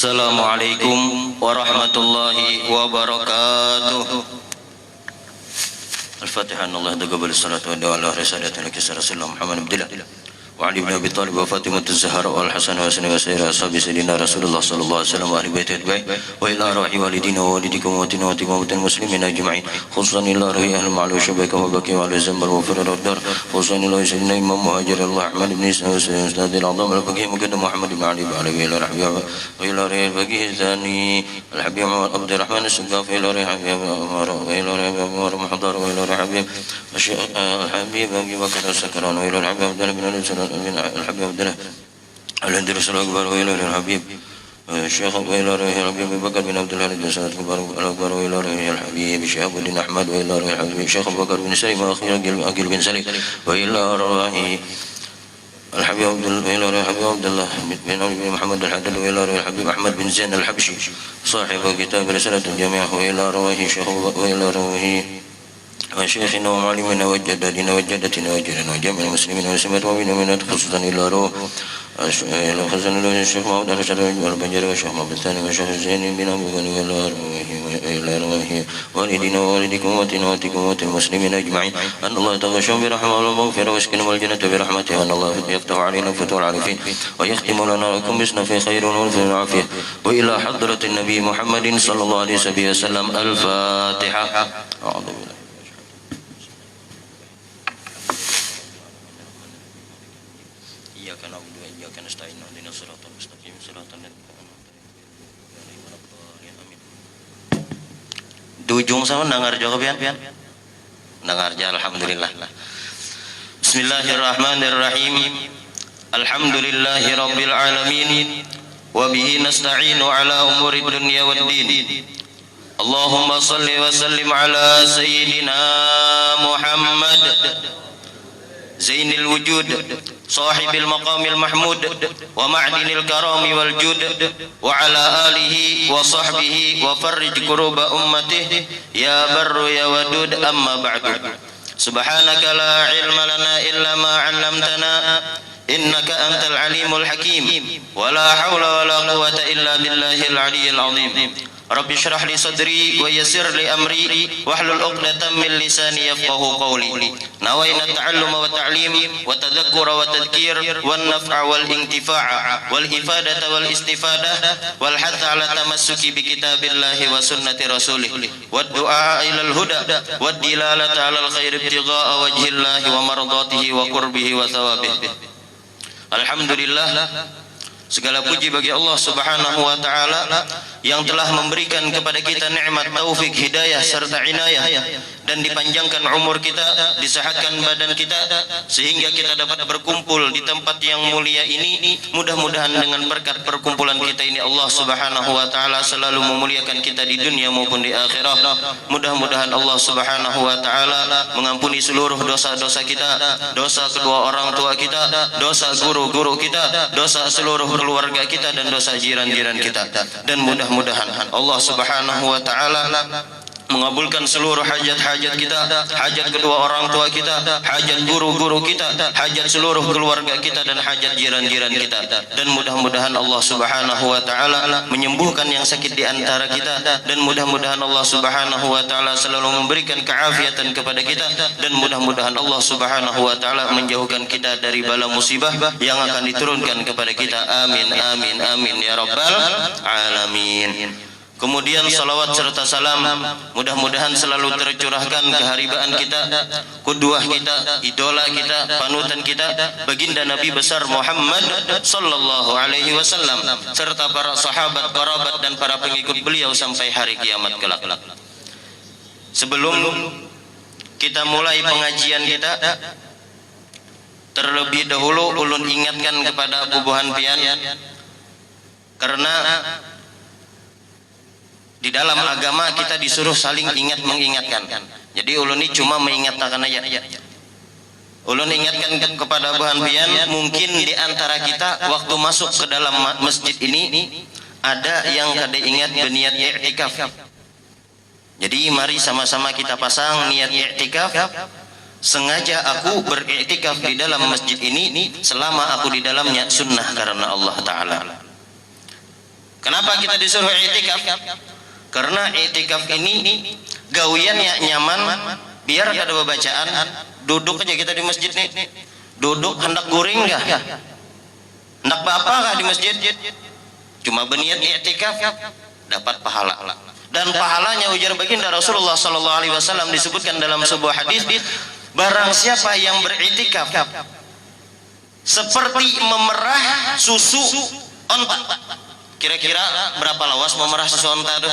Assalamualaikum warahmatullahi wabarakatuh. Al-Fatihah. Allah taqabbal salatu wa du'a ala risalati Rasulullah Muhammad bin Abdullah wa Ali bin Abi Thalib wa Fatimah az-Zahra wal Hasan wa Hasan wa sayyidina ashabi sayyidina Rasulullah sallallahu alaihi wasallam wa ahli bait wa ila arwahi walidina wa walidikum wa tinawatikum wa muslimin ajma'in khususan ila arwahi ahli ma'al syabaka wa baqi wa al-zambar wa firad dar khususan ila sayyidina Imam Muhajir Allah Ahmad bin Isa wa Ustadz al-Azam al-Baqi Muqaddam Muhammad bin Ali wa ila rahbiya wa ila rahbiya Zani al-Habib Abdurrahman as-Sugafi ila rahbiya wa ila rahbiya Muhaddar wa ila rahbiya al-Habib Abi Bakar as-Sakran wa ila rahbiya Abdullah bin الحبيب عبد الله الهندي رسول الأكبر وإلى الحبيب الشيخ وإلى الحبيب أبي بكر بن عبد الله الجسد الأكبر وإلى الحبيب شهاب الدين أحمد وإلى الحبيب الشيخ أبو بكر بن سليم وأخيرا أقيل بن سليم وإلى الحبيب عبد الله بن محمد الحدل وإلى الحبيب أحمد بن زين الحبشي صاحب كتاب رسالة الجامعة وإلى رواه الشيخ وإلى رواه وشيخنا ومعلمنا وجدادنا وجدتنا وجدنا وجميع المسلمين والمسلمات ومؤمنات خصوصا إلى روح خزن له الشيخ محمد الرشاد والبنجري والشيخ محمد الثاني والشيخ زين بن أبي بن وإلى رواه والدينا ووالدكم وتنواتكم والمسلمين أجمعين أن الله يتغشهم برحمه والمغفرة ويسكنهم الجنة برحمته وأن الله يفتح علينا فتوح العارفين ويختم لنا ولكم بسنا في خير والفضل والعافية وإلى حضرة النبي محمد صلى الله عليه وسلم الفاتحة. أعوذ بالله. Dujung sama dengar jawab pian dengar ja alhamdulillah. Bismillahirrahmanirrahim. Alhamdulillahi rabbil alamin wa bihi nasta'inu ala umuri dunya waddin. Allahumma salli wa sallim ala sayyidina Muhammad zainil wujud sahibil maqamil mahmud wa ma'dinil karami wal jud wa ala alihi wa sahbihi wa farrij kuruba ummatihi ya barru ya wadud amma ba'du. Subhanaka la ilma lana illa ma 'allamtana innaka antal alimul hakim wa la hawla wa la quwwata illa billahil aliyyil azim. Rabbi shrah li sadri wa yassir li amri wahlul 'uqdatam min lisani yafqahu qawli. Nawaina ta'alluma wa ta'lim wa tadhakkura wa tadhkir wan naf'a wal intifa'a wal ifadata wal istifadah wal hatha ala tamassuki bi kitabillahi wa sunnati rasulih wad du'a ila al huda wad dilalata ala al khair ibtigha'a wajhillahi wa mardatihi wa qurbihi wa thawabihi. Alhamdulillah, segala puji bagi Allah Subhanahu wa taala yang telah memberikan kepada kita nikmat taufik, hidayah serta inayah dan dipanjangkan umur kita, disehatkan badan kita sehingga kita dapat berkumpul di tempat yang mulia ini. Mudah-mudahan dengan berkat perkumpulan kita ini Allah Subhanahu wa taala selalu memuliakan kita di dunia maupun di akhirat. Mudah-mudahan Allah Subhanahu wa taala mengampuni seluruh dosa-dosa kita, dosa kedua orang tua kita, dosa guru-guru kita, dosa seluruh keluarga kita dan dosa jiran-jiran kita. Dan mudah-mudahan Allah Subhanahu wa taala mengabulkan seluruh hajat-hajat kita, hajat kedua orang tua kita, hajat guru-guru kita, hajat seluruh keluarga kita dan hajat jiran-jiran kita. Dan mudah-mudahan Allah Subhanahu wa taala menyembuhkan yang sakit di antara kita, dan mudah-mudahan Allah Subhanahu wa taala selalu memberikan keafiatan kepada kita, dan mudah-mudahan Allah Subhanahu wa taala menjauhkan kita dari bala musibah yang akan diturunkan kepada kita. Amin amin amin ya rabbal alamin. Kemudian salawat serta salam mudah-mudahan selalu tercurahkan keharibaan kita, qudwah kita, idola kita, panutan kita, baginda Nabi besar Muhammad sallallahu alaihi wasallam serta para sahabat, kerabat dan para pengikut beliau sampai hari kiamat kelak. Sebelum kita mulai pengajian kita, terlebih dahulu ulun ingatkan kepada bubuhan pian, karena di dalam agama kita disuruh saling ingat mengingatkan. Jadi ulun ini cuma mengingatkan aja. Ulun ingatkan kepada bahan pian, mungkin di antara kita waktu masuk ke dalam masjid ini ada yang kada ingat berniat i'tikaf. Jadi mari sama-sama kita pasang niat i'tikaf. Sengaja aku beriktikaf di dalam masjid ini selama aku di dalamnya sunnah karena Allah Ta'ala. Kenapa kita disuruh i'tikaf? Karena i'tikaf ini gawian ya nyaman, biar ada bacaan. Duduk aja kita di masjid nih, duduk hendak guring enggak? Hendak apa enggak di masjid? Cuma berniat i'tikaf dapat pahala. Dan pahalanya ujar baginda Rasulullah sallallahu alaihi wasallam disebutkan dalam sebuah hadis, barang siapa yang beriktikaf seperti memerah susu onta. Kira-kira berapa lawas memerah susu onta tuh?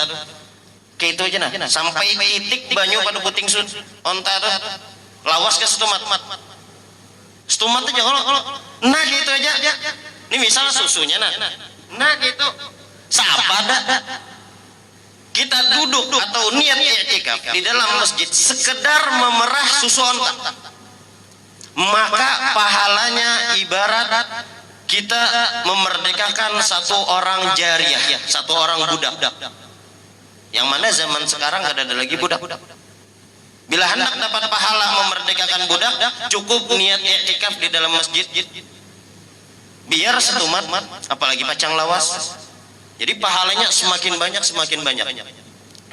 Kayak itu aja nah, sampai titik banyu pada puting onta tuh. Lawas ke setumat. Setumat aja kalau nah gitu aja. Ini misalnya susunya nah gitu. Sabada kita duduk atau niat i'tikaf di dalam masjid sekedar memerah susu onta, maka pahalanya ibarat kita memerdekakan satu orang jariyah, satu orang budak. Yang mana zaman sekarang gak ada lagi budak. Bila hendak dapat pahala memerdekakan budak, cukup niat i'tikaf di dalam masjid, biar setumat, apalagi pacang lawas. Jadi pahalanya semakin banyak.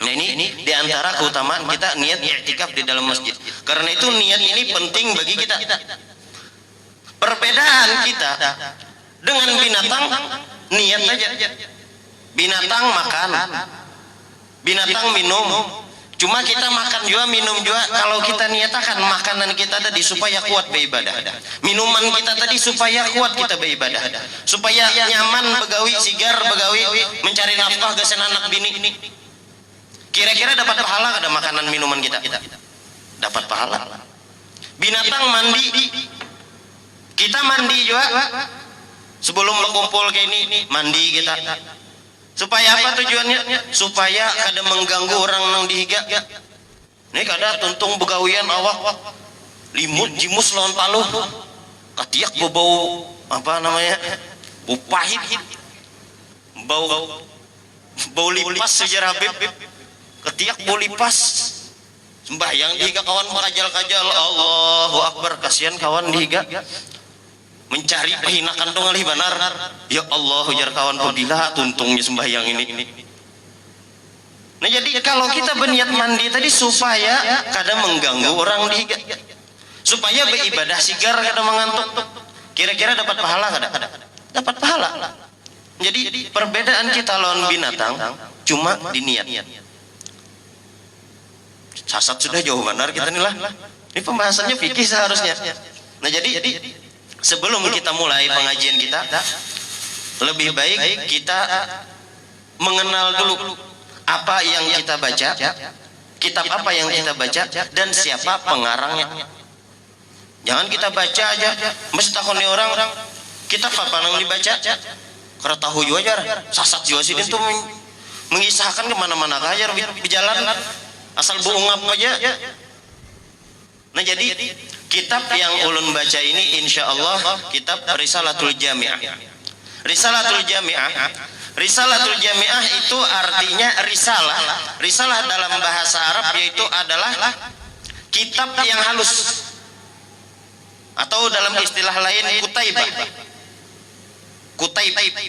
Nah ini diantara keutamaan kita niat i'tikaf di dalam masjid. Karena itu niat ini penting bagi kita. Perbedaan kita dengan binatang, niat aja. Binatang makan, binatang minum. Cuma kita makan juga, minum juga. Kalau kita niatakan makanan kita tadi supaya kuat beribadah, minuman kita tadi supaya kuat kita beribadah, supaya nyaman begawi, sigar begawi, mencari nafkah gasan anak bini. Kira-kira dapat pahala ada makanan minuman kita? Dapat pahala. Binatang mandi, kita mandi juga. Sebelum berkumpul kayak ini mandi kita. Supaya apa tujuannya? Supaya kada mengganggu orang nang dihiga. Ini kada tuntung begawian awak limut jimus lawan paluh. Katiak bau apa namanya? Bau pahit. Bau lipas sejarah Habib. Ketiak bau lipas. Sembahyang dihiga kawan makajal-kajal. Allahu Akbar, kasihan kawan dihiga. Mencari pahinakan dong alih benar. Ya Allah, ujar kawan bila tuntungnya sembahyang ini. Nah jadi kalau kita berniat mandi tadi supaya kada mengganggu orang dihiga, supaya beribadah sigar kada mengantuk, kira-kira dapat pahala kada? Dapat pahala. Jadi perbedaan kita lawan binatang cuma di niat. Sasat sudah jauh benar kita nih lah. Ini pembahasannya fikih seharusnya. Nah jadi sebelum kita mulai pengajian kita, lebih baik kita mengenal dulu apa yang kita baca, kitab apa yang kita baca, dan siapa pengarangnya. Jangan kita baca aja, mesti takoni orang, kitab apa yang dibaca, karena tahu juga aja, sasat juga sih itu mengisahkan kemana-mana aja, berjalan, asal buungap aja. Nah jadi kitab yang ulun baca ini insya Allah kitab Risalatul Jami'ah. Risalatul Jami'ah itu artinya risalah. Risalah dalam bahasa Arab yaitu adalah kitab yang halus, atau dalam istilah lain kutaibah.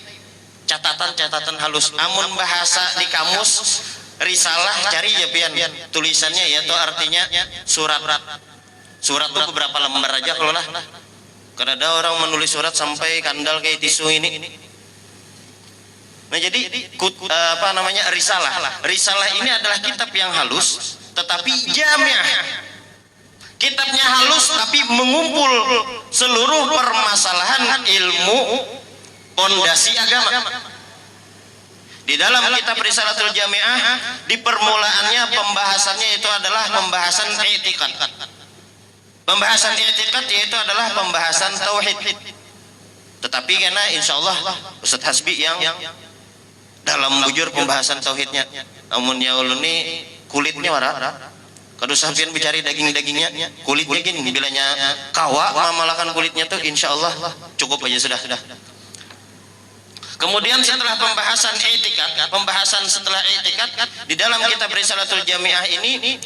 Catatan halus. Amun bahasa di kamus risalah cari ya pian tulisannya, yaitu artinya surat. Surat itu beberapa lembar aja kalau lah. Karena ada orang menulis surat sampai kandal kayak tisu ini. Nah jadi apa namanya risalah. Risalah ini adalah kitab yang halus tetapi jami'ah. Kitabnya halus tapi mengumpul seluruh permasalahan ilmu pondasi agama. Di dalam kitab Risalatul Jami'ah di permulaannya pembahasannya itu adalah pembahasan i'tikad. Pembahasan i'tikad yaitu adalah pembahasan tauhid. Tetapi karena insyaallah Ustaz Hasbi yang dalam bujur pembahasan tauhidnya. Namun ya ulun ini kulitnya wara. Kadu sampean bicari daging-dagingnya, kulitnya gini bilanya kawa mamalakan kulitnya tuh insyaallah cukup aja sudah. Kemudian setelah pembahasan i'tikad, pembahasan setelah i'tikad di dalam kitab Risalatul Jami'ah ini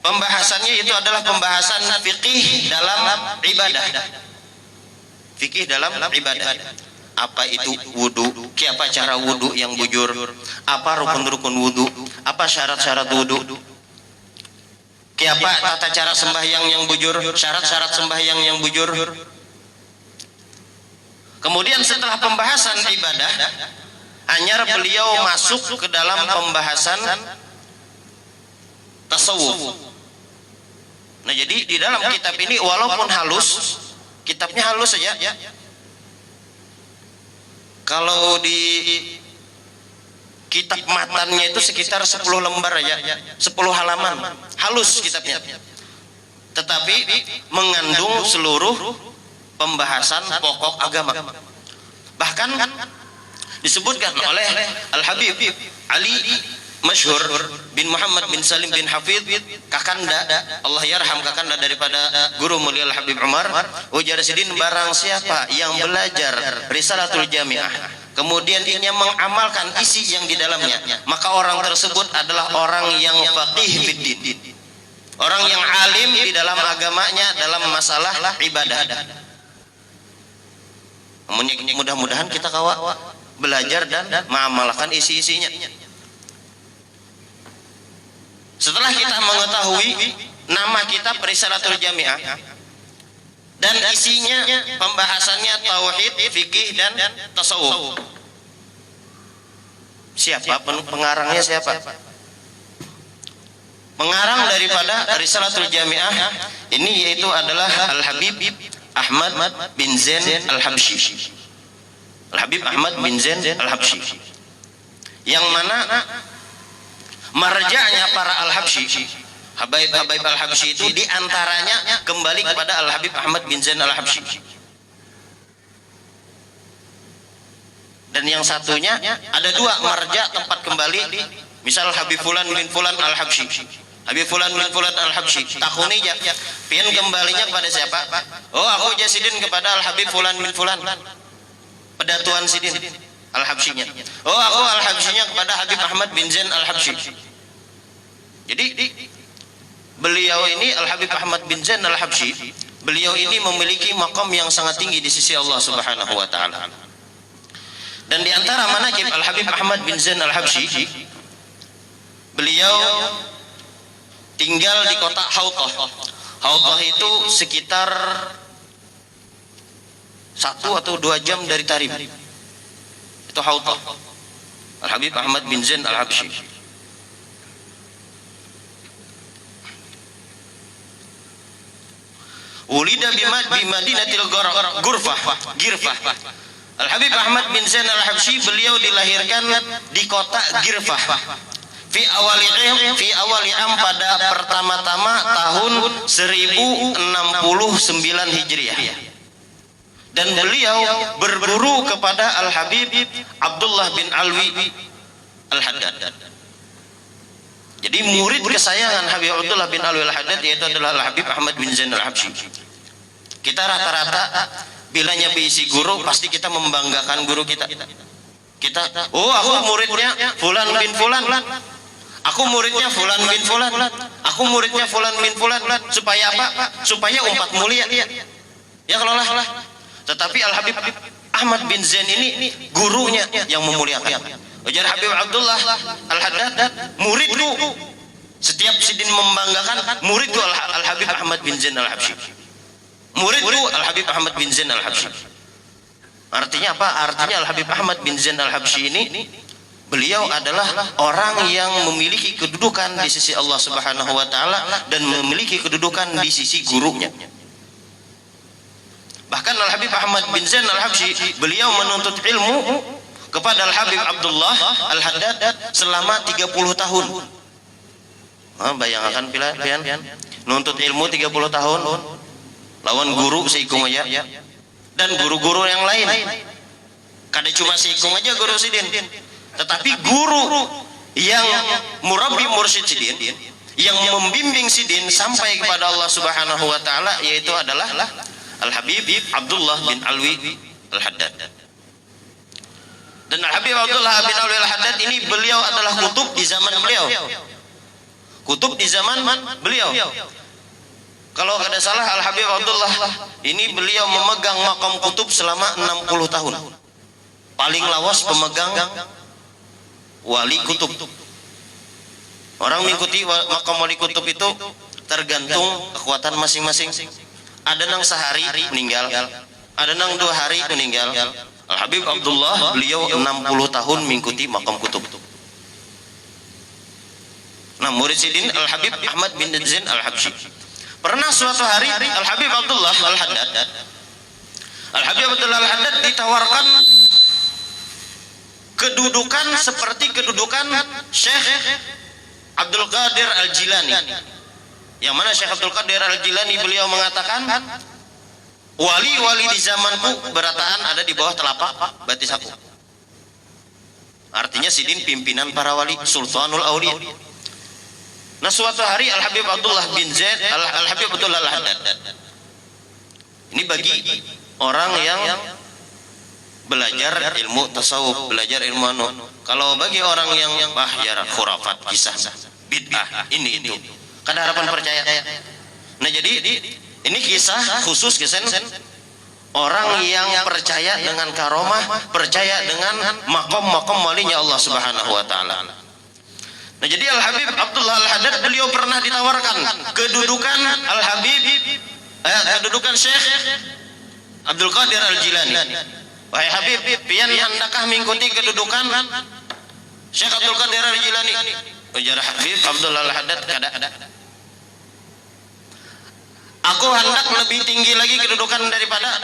pembahasannya itu adalah pembahasan fikih dalam ibadah. Fikih dalam ibadah. apa itu wudu, apa cara wudu yang bujur, apa rukun-rukun wudu, apa syarat-syarat wudu, apa tata cara sembahyang yang bujur, syarat-syarat sembahyang yang bujur. Kemudian setelah pembahasan ibadah, anyar beliau masuk ke dalam pembahasan tasawuf. Nah, jadi di dalam kitab ini walaupun halus, kitabnya halus saja. Kalau di kitab matannya itu sekitar 10 lembar aja, 10 halaman, halus kitabnya. Tetapi mengandung seluruh pembahasan pokok agama. Bahkan disebutkan oleh Al-Habib Ali Masyhur bin Muhammad bin Salim bin Hafidh, kakanda, Allah yarham, kakanda daripada guru mulia Al-Habib Umar, ujar sidin, barang siapa yang belajar Risalatul Jami'ah kemudian ia mengamalkan isi yang di dalamnya, maka orang tersebut adalah orang yang faqih fiddin, orang yang alim di dalam agamanya dalam masalah ibadah. Mudah-mudahan kita kawa belajar dan mengamalkan isi-isinya. Setelah kita mengetahui nama kitab Risalatul Jami'ah dan isinya pembahasannya tauhid, fikih dan tasawuf. Siapa pengarangnya, siapa? Pengarang daripada Risalatul Jami'ah ini yaitu adalah Al-Habib Ahmad bin Zain Al-Habsyi. Al-Habib Ahmad bin Zain Al-Habsyi, yang mana marja'nya para Al-Habsyi, Habaib Al-Habsyi itu diantaranya kembali kepada Al-Habib Ahmad bin Zain Al-Habsyi. Dan yang satunya ada dua marja tempat kembali, misal Habib Fulan bin Fulan Al-Habsyi, Habib Fulan bin Fulan Al-Habsyi, takuni ja, pian kembalinya kepada siapa? Oh, aku jasidin kepada Al-Habib Fulan bin Fulan, pedatuan sidin Al-Habsyinya. Oh, aku Al-Habsyinya kepada Habib Ahmad bin Zain Al-Habsyi. Jadi beliau ini Al-Habib Ahmad bin Zain Al-Habsyi, beliau ini memiliki maqam yang sangat tinggi di sisi Allah Subhanahu wa taala. Dan di antara manaqib Al-Habib Ahmad bin Zain Al-Habsyi, beliau tinggal di kota Hautah. Hautah itu sekitar 1 atau 2 jam dari Tarim. Itu Hautah. Al-Habib Ahmad bin Zain Al-Habsyi. Ulida bi Madinatil Girfah. Al-Habib Ahmad bin Zain Al-Habsyi beliau dilahirkan di kota Girfah. Fi awali am pada pertama-tama tahun 1069 Hijriah. Dan beliau berguru kepada Al-Habib Abdullah bin Alwi Al-Haddad. Jadi murid kesayangan Habib Abdullah bin Alwi Al-Haddad yaitu adalah Al-Habib Ahmad bin Zain Al-Habsyi. Kita rata-rata bilanya berisi guru pasti kita membanggakan guru kita. Oh, aku muridnya Fulan bin Fulan, aku muridnya Fulan bin Fulan, aku muridnya Fulan bin Fulan. Supaya apa? Supaya umat mulia. Ya kalau lah. Tetapi Al-Habib Ahmad bin Zain ini gurunya yang memuliakan. Ujar Habib Abdullah Al-Haddad, muridku. Setiap sidin membanggakan muridku Al-Habib Ahmad bin Zain Al-Habsyi. Muridku Al-Habib Ahmad bin Zain Al-Habsyi. Artinya apa? Artinya Al-Habib Ahmad bin Zain Al-Habsyi ini beliau adalah orang yang memiliki kedudukan di sisi Allah Subhanahu wa taala dan memiliki kedudukan di sisi gurunya. Bahkan Al-Habib Ahmad bin Zain Al-Habsyi beliau menuntut ilmu kepada Al-Habib Abdullah Al-Haddad selama 30 tahun. Bayangkan pian nuntut ilmu 30 tahun lawan guru seikum aja dan guru-guru yang lain. Kada cuma seikum aja guru sidin, tetapi guru yang murabbi mursyid sidin, yang membimbing sidin sampai kepada Allah Subhanahu wa taala, yaitu adalah Al-Habib Abdullah bin Alwi Al-Haddad. Dan Al-Habib Abdullah bin Alwi Al-Haddad ini beliau adalah kutub di zaman beliau. Kutub di zaman beliau. Kalau tidak salah Al-Habib Abdullah ini beliau memegang makam kutub selama 60 tahun. paling lawas pemegang wali kutub. Orang mengikuti makam wali kutub itu tergantung kekuatan masing-masing. Ada nang sehari meninggal, ada nang 2 hari meninggal. Al Habib Abdullah beliau 60 tahun mengikuti makam kutub. Nah, murid Sidin Al Habib Ahmad bin Zain Al Habsyi. Pernah suatu hari Al Habib Abdullah Al Haddad, Al Habib Abdullah Al Haddad ditawarkan kedudukan seperti kedudukan Syekh Abdul Qadir Al Jilani. Yang mana Syekh Abdul Qadir Al Jilani beliau mengatakan, wali-wali di zamanku berataan ada di bawah telapak batis aku. Artinya Sidin pimpinan para wali, Sultanul Auliya. Nah, suatu hari Al Habib Abdullah bin Zaid Al Habib Abdullah Al Haddad, ini bagi orang yang belajar ilmu tasawuf, belajar ilmu kalau bagi orang yang ya khurafat, kisah, bid'ah, ini itu, kan harapan percaya. Nah, jadi ini kisah khusus kisah orang yang percaya dengan karomah, percaya dengan makom-makom walinya Allah Subhanahu wa taala. Nah, jadi Al Habib Abdullah Al Haddad beliau pernah ditawarkan kedudukan Al Habib, kedudukan Syekh Abdul Qadir Al Jilani. Wahai Habib, pian andakah mengikuti kedudukan Syekh Abdul Qadir Al Jilani? Ujar Habib Abdullah Al Haddad, kada ada. Aku hendak lebih tinggi lagi kedudukan daripada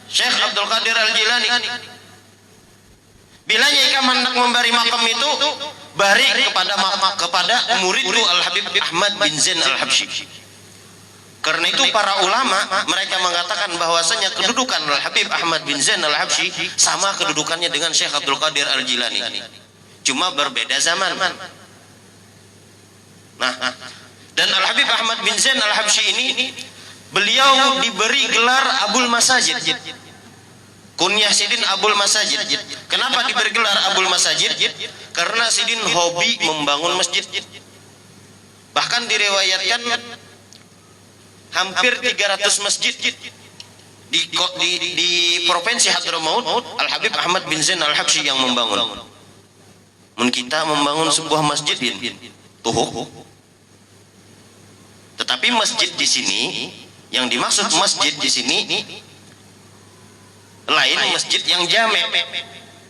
Syekh Abdul Qadir Al Jilani. Bila nyai hendak memberi makam itu, bari kepada muridku Al Habib Ahmad bin Zain Al Habsyi. Karena itu para ulama mereka mengatakan bahwasanya kedudukan Al Habib Ahmad bin Zain Al Habsyi sama kedudukannya dengan Syekh Abdul Qadir Al Jilani, cuma berbeda zaman. Nah, dan Al Habib Ahmad bin Zain Al Habsyi ini beliau diberi gelar Abul Masajid. Kunyah Sidin Abul Masajid. Kenapa diberi gelar Abul Masajid? Karena Sidin hobi membangun masjid. Bahkan diriwayatkan hampir 300 masjid di provinsi Hadramaut, Al Habib Ahmad bin Zain Al Habsyi yang membangun. Mun kita membangun sebuah masjid tuh. Tetapi masjid di sini, yang dimaksud masjid di sini lain masjid yang jame.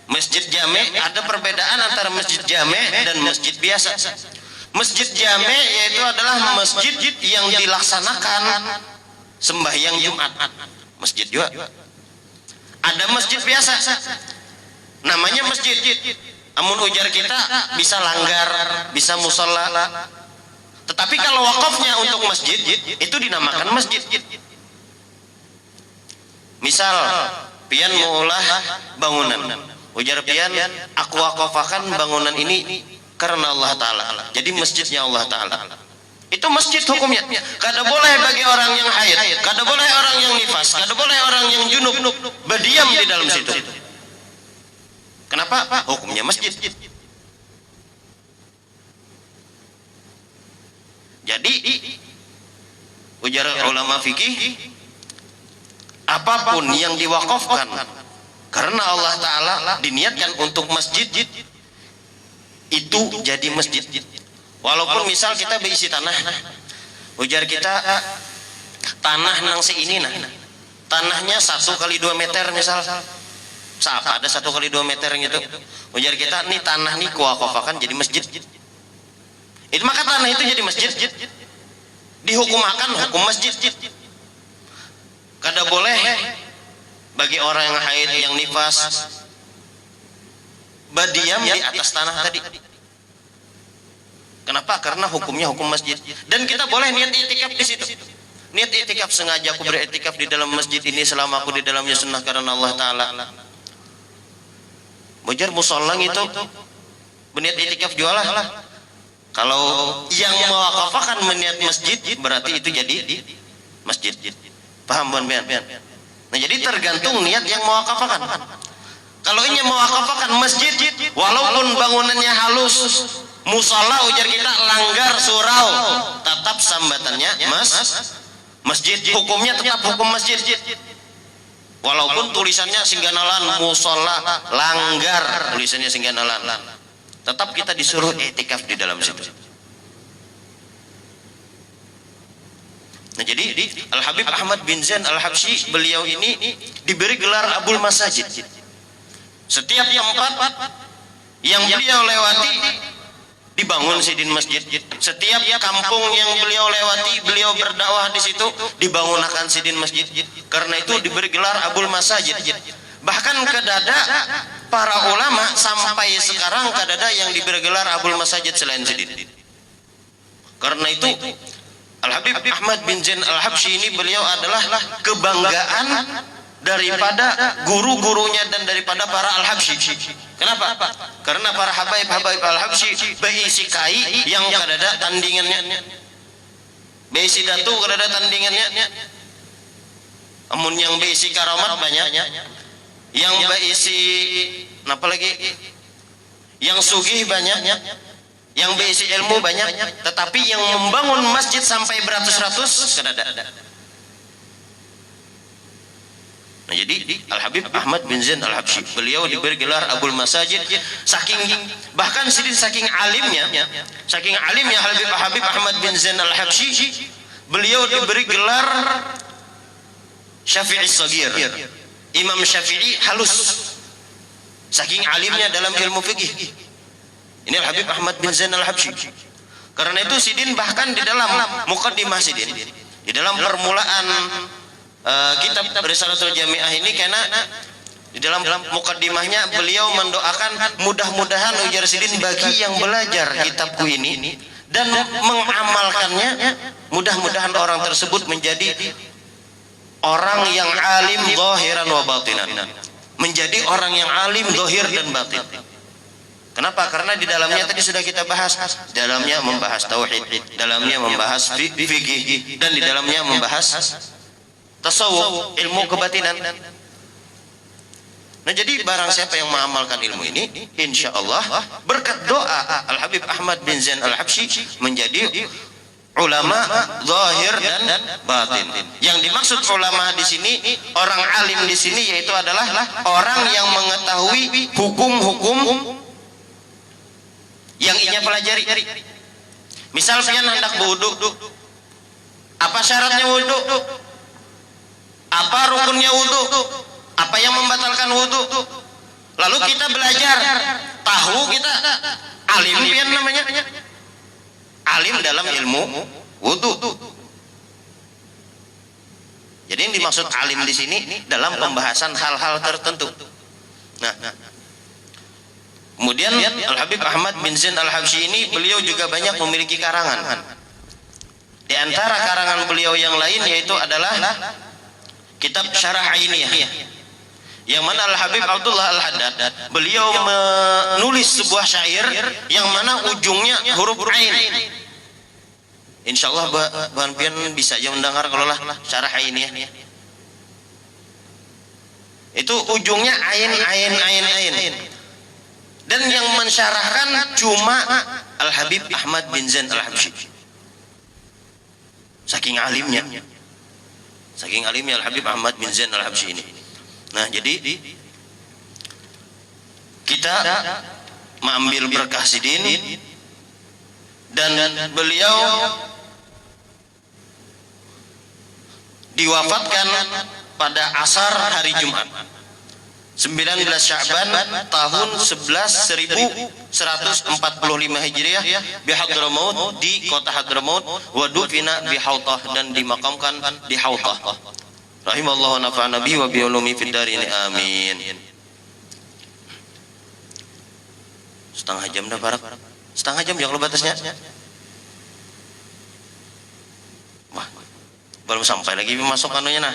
Masjid jame ada perbedaan antara masjid jame dan masjid biasa. Masjid jame yaitu adalah masjid yang dilaksanakan sembahyang Jumat. Masjid juga. Ada masjid biasa, namanya masjid. Amun ujar kita bisa langgar, bisa musola. Tetapi kalau wakafnya untuk masjid itu dinamakan masjid. Misal pian mengolah bangunan, ujar pian, aku wakafakan bangunan ini karena Allah Ta'ala, jadi masjidnya Allah Ta'ala. Itu masjid hukumnya. Kada boleh bagi orang yang haid, kada boleh orang yang nifas, kada boleh orang yang junub berdiam di dalam situ. Kenapa? Hukumnya masjid. Jadi ujar ulama fikih, apapun yang diwakafkan karena Allah Ta'ala diniatkan untuk masjid, itu jadi masjid. Walaupun misal kita berisi tanah, ujar kita tanah nang seini, tanahnya 1x2 meter misal, siapa ada 1x2 meter gitu, ujar kita nih tanah nih kuwakafakan jadi masjid. Itu maka tanah itu jadi masjid, dihukumakan hukum masjid. Kada boleh bagi orang yang haid, yang nifas berdiam di atas tanah tadi. Kenapa? Karena hukumnya hukum masjid. Dan kita boleh niat itikaf di situ. Niat itikaf, sengaja aku beritikaf di dalam masjid ini selama aku di dalamnya sunnah karena Allah Ta'ala. Bujar musolang itu berniat itikaf jualah. Kalau yang mewakafkan meniat masjid berarti itu jadi masjid. Paham buan? Nah, jadi tergantung niat yang mewakafkan. Kalau ini mewakafkan masjid, walaupun bangunannya halus, musala ujar kita langgar surau, tetap sambatannya masjid. Hukumnya tetap hukum masjid. Walaupun tulisannya singganalan musola langgar, tulisannya singganalan, tetap kita disuruh i'tikaf di dalam situ. Nah, jadi Al Habib Ahmad bin Zain Al Habsyi, beliau ini diberi gelar Abul Masajid. Setiap tempat yang beliau lewati dibangun sidin masjid. Setiap kampung yang beliau lewati, beliau berdakwah di situ, dibangunkan sidin masjid. Karena itu diberi gelar Abul Masajid. Bahkan kedada para ulama sampai sekarang kedada yang diberi gelar Abul Masajid selain sidin. Karena itu Al Habib Ahmad bin Zain Al Habsyi ini beliau adalah kebanggaan daripada guru-gurunya dan daripada para Al-Habsyi. Kenapa? Karena para habaib-habaib Al-Habsyi beisi kai yang kadada tandingannya, beisi datu kadada tandingannya. Amun yang beisi karamat banyak, yang beisi apa lagi? Yang sugih banyak, yang beisi ilmu banyak, tetapi yang membangun masjid sampai beratus-ratus kadada. Nah, jadi Al Habib Ahmad bin Zain Al Habsyi beliau diberi gelar Abul Masajid, bahkan saking alimnya Al Habib Ahmad bin Zain Al Habsyi, beliau diberi gelar Syafi'i Shagir, Imam Syafi'i halus, saking alimnya dalam ilmu fikih. Ini Al Habib Ahmad bin Zain Al Habsyi. Karena itu sidin bahkan di dalam muqaddimah sidin, di dalam permulaan kitab Risalatul Jami'ah ini, karena di dalam mukaddimahnya beliau mendoakan mudah-mudahan ujar sidin bagi yang belajar kitabku ini dan mengamalkannya, mudah-mudahan orang tersebut menjadi orang yang alim zahiran wa batinan, menjadi orang yang alim zahir dan batin. Kenapa? Karena di dalamnya tadi sudah kita bahas, dalamnya membahas tauhid, dalamnya membahas fikih, dan di dalamnya membahas tasawuf, ilmu kebatinan. Nah, jadi barang siapa yang mengamalkan ilmu ini, insya Allah berkat doa Al Habib Ahmad bin Zain Al Habsyi menjadi ulama zahir dan batin. Yang dimaksud ulama di sini, orang alim di sini, yaitu adalah orang yang mengetahui hukum-hukum yang inya pelajari. Misal pian hendak berwudu, apa syaratnya wudu? Apa rukunnya wudu? Apa yang membatalkan wudu? Lalu kita belajar, tahu kita alim pian namanya. Alim dalam ilmu wudu. Jadi yang dimaksud alim di sini dalam pembahasan hal-hal tertentu. Nah, kemudian Al Habib Ahmad bin Zain Al Habsyi ini beliau juga banyak memiliki karangan. Di antara karangan beliau yang lain yaitu adalah kitab Syarah Ainiyah, yang mana Al Habib Abdullah Al Haddad beliau menulis sebuah syair yang mana ujungnya huruf ain. Insyaallah bahan pian bisa aja mendengar kalau lah Syarah Ainiyah. Itu ujungnya ain. Dan yang mensyarahkan cuma Al Habib Ahmad bin Zain Al Habsyi. Saking alimnya Al Habib Ahmad bin Zain Al Habsyi ini. Nah, jadi kita mengambil berkah sidin, dan beliau diwafatkan pada asar hari Jumat 19 Sya'ban tahun 1145 Hijriah bi Hadramaut, di kota Hadramaut, wa dufina bi Hautah, dan dimakamkan di Hautah. Rahimallahu nafa'ana bihi wa bi ulumi fid darin, amin. Setengah jam dah barak. Setengah jam yang lo batasnya. Wah, belum sampai lagi masuk anunya nah.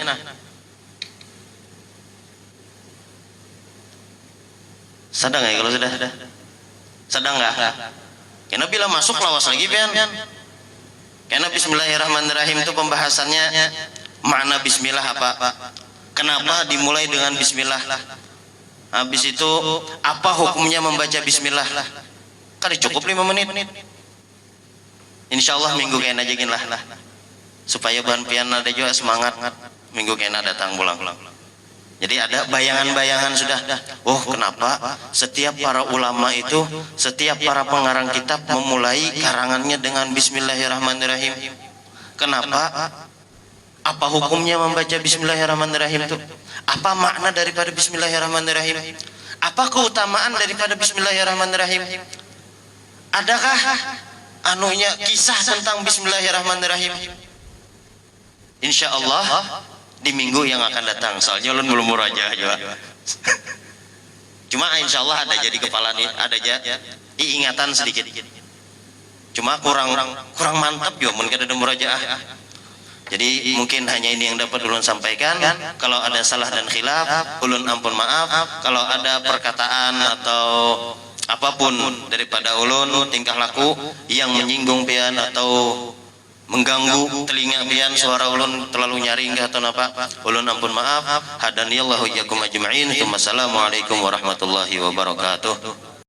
Sedang ya kalau sudah? Sedang nggak? Karena bila masuk lawas lagi pian. Karena Bismillahirrahmanirrahim itu pembahasannya makna Bismillah apa? Kenapa dimulai dengan Bismillah? Habis itu apa hukumnya membaca Bismillah? Kan cukup 5 menit. Insya Allah minggu kena aja lah. Supaya bahan pian ada juga semangat. Minggu kena datang pulang. Jadi ada bayangan-bayangan sudah, oh kenapa setiap para ulama itu, setiap para pengarang kitab memulai karangannya dengan Bismillahirrahmanirrahim. Kenapa? Apa hukumnya membaca Bismillahirrahmanirrahim itu? Apa makna daripada Bismillahirrahmanirrahim? Apa keutamaan daripada Bismillahirrahmanirrahim? Adakah anunya kisah tentang Bismillahirrahmanirrahim? Insya Allah di minggu yang akan datang, soalnya ulun belum murajaah juga. Cuma insya Allah ada jadi kepala nih, ada aja ingatan sedikit. Cuma kurang mantap juga mungkin ada murajaah. Jadi mungkin hanya ini yang dapat ulun sampaikan. Kalau ada salah dan khilaf, ulun ampun maaf. Kalau ada perkataan atau apapun daripada ulun tingkah laku yang menyinggung pian atau mengganggu telinga pian, suara ulun terlalu nyaring atau apa, ulun ampun maaf. Hadaniyallahu iyyakum ajma'in. Assalamualaikum warahmatullahi wabarakatuh.